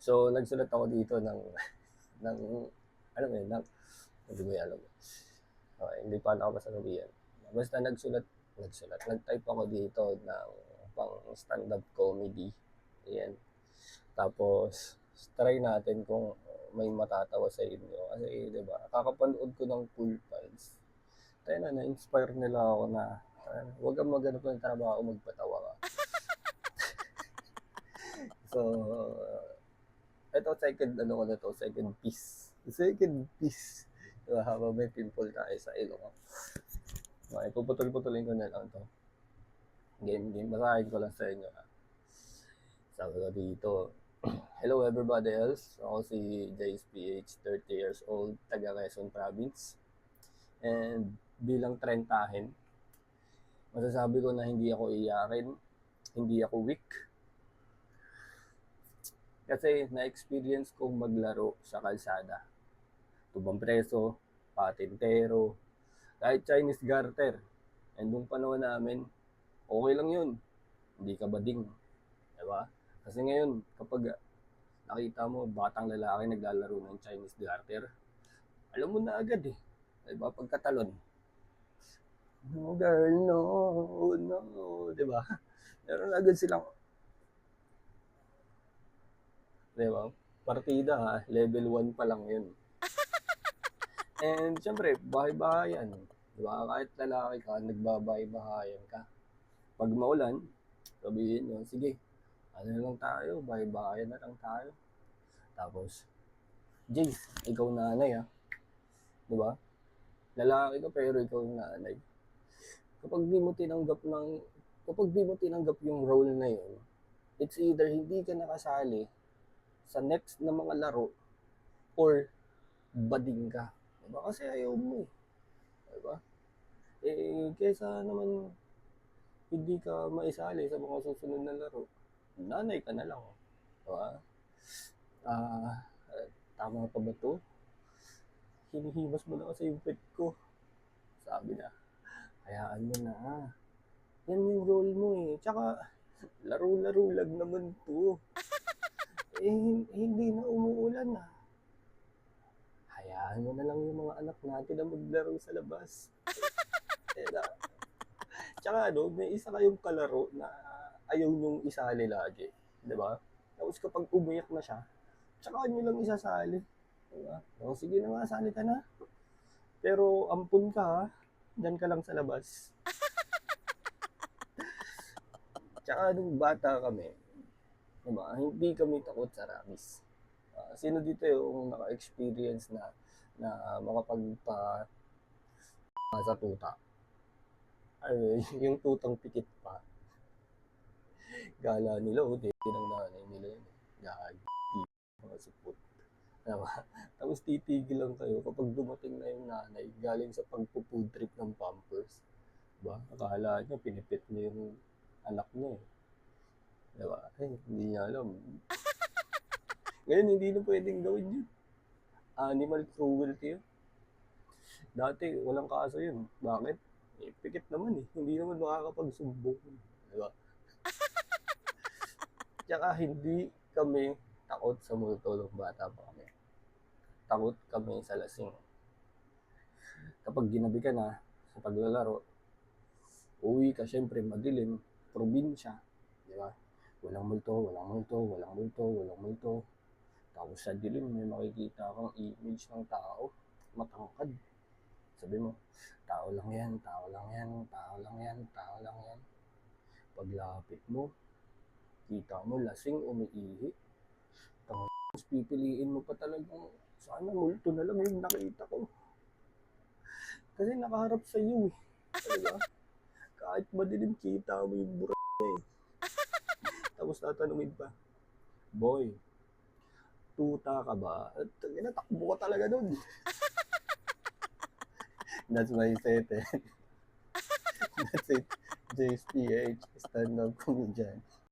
So, nagsulat ako dito ng alam mo yun, hindi ko alam. Okay, hindi pa ako masasabihan. Basta nag-type ako dito ng pang stand-up comedy. Ayan. Tapos, try natin kung may matatawa sa inyo. Kasi, di ba, kakapanood ko ng Cool Pals. Tayo na-inspire nila ako na huwag kang maghanap ng trabaho, magpatawa ka. So, ito second piece. Second piece. Diba, habang may pimple tayo sa ilong. Okay, puputol-putulin ko na lang to. Game. Masahin ko lang sa inyo. Sabi ko dito, hello everybody else. Ako si JSPH, 30 years old, taga Quezon Province. And bilang trentahin, masasabi ko na hindi ako iyakin, hindi ako weak. Kasi na-experience kong maglaro sa kalsada. Tubang preso, patintero, kahit Chinese garter. And nung panahon namin, okay lang yun. Hindi ka bading. Diba? Kasi ngayon, kapag nakita mo batang lalaki naglalaro ng Chinese garter, alam mo na agad eh. Diba? Pagkatalon. No girl, no. Diba? Meron agad silang, diba? Partida ha, level 1 pa lang yun. And syempre, bahay-bahayan. Diba? Kahit lalaki ka, nagbabahay-bahayan ka. Pag maulan, sabihin nyo, sige, ano na lang tayo, bahay-bahayan na lang tayo. Tapos, Jace, ikaw nanay ha. Diba? Lalaki ka pero ikaw nanay. Kapag di mo tinanggap yung role na yun, it's either hindi ka nakasali sa next na mga laro or bading ka. Diba? Kasi ayaw mo eh. Diba? Kesa naman hindi ka maisali sa mga susunod na laro, nanay ka na lang. Diba? Tama pa ba to? Hinihimas mo na kasi yung pet ko. Sabi na, hayaan mo na. Yan yung role mo eh. Tsaka, laro-laro lang naman to. Hindi na umuulan ah. Hayaan mo na lang yung mga anak natin na maglaro sa labas. Tsaka may isa kayong kalaro na ayaw nyong isali lagi. Diba? Tapos kapag umiyak na siya, tsaka nyo lang isasali. Diba? O sige na nga, sali ka na. Pero ampun ka ha. Diyan ka lang sa labas. Tsaka nung bata kami, diba, hindi kami takot sa rabies. Sino dito yung naka-experience na makapagpa sa tuta? Ay, yung tutang pikit pa. Gala nila, ng nanay nila yun. Gagi, mga supot. Diba? Tapos titigil lang kayo kapag dumating na yung nanay galing sa pagpo-food trip ng Pampers. Diba? Akala niya, pinipit niya yung anak niya eh. Diba? Hindi niya alam. Ngayon, hindi na pwedeng gawin yun. Animal cruelty yun. Dati, walang kaso yun. Bakit? Pikit naman eh. Hindi naman makakapagsumbong. Diba? Tsaka hindi kami takot sa multo ng bata pa kami. Takot kami sa lasing. Kapag ginabi ka na sa paglalaro, uwi ka, syempre madilim, probinsya, di ba? Walang multo. Tapos sa dilim, may makikita kang image ng tao, matangkad. Sabi mo, tao lang yan. Paglapit mo, kita mo, lasing, umiihi. Tapos pipiliin mo pa talagang, sana multo na lang yung nakita ko. Kasi nakaharap sa iyo eh. Diba? Kahit madilim, kita mo yung bura eh. Tapos tatanungin pa, boy, tuta ka ba? At natakbo ka talaga dun. That's my set eh. That's it. JSPH, stand-up comedian.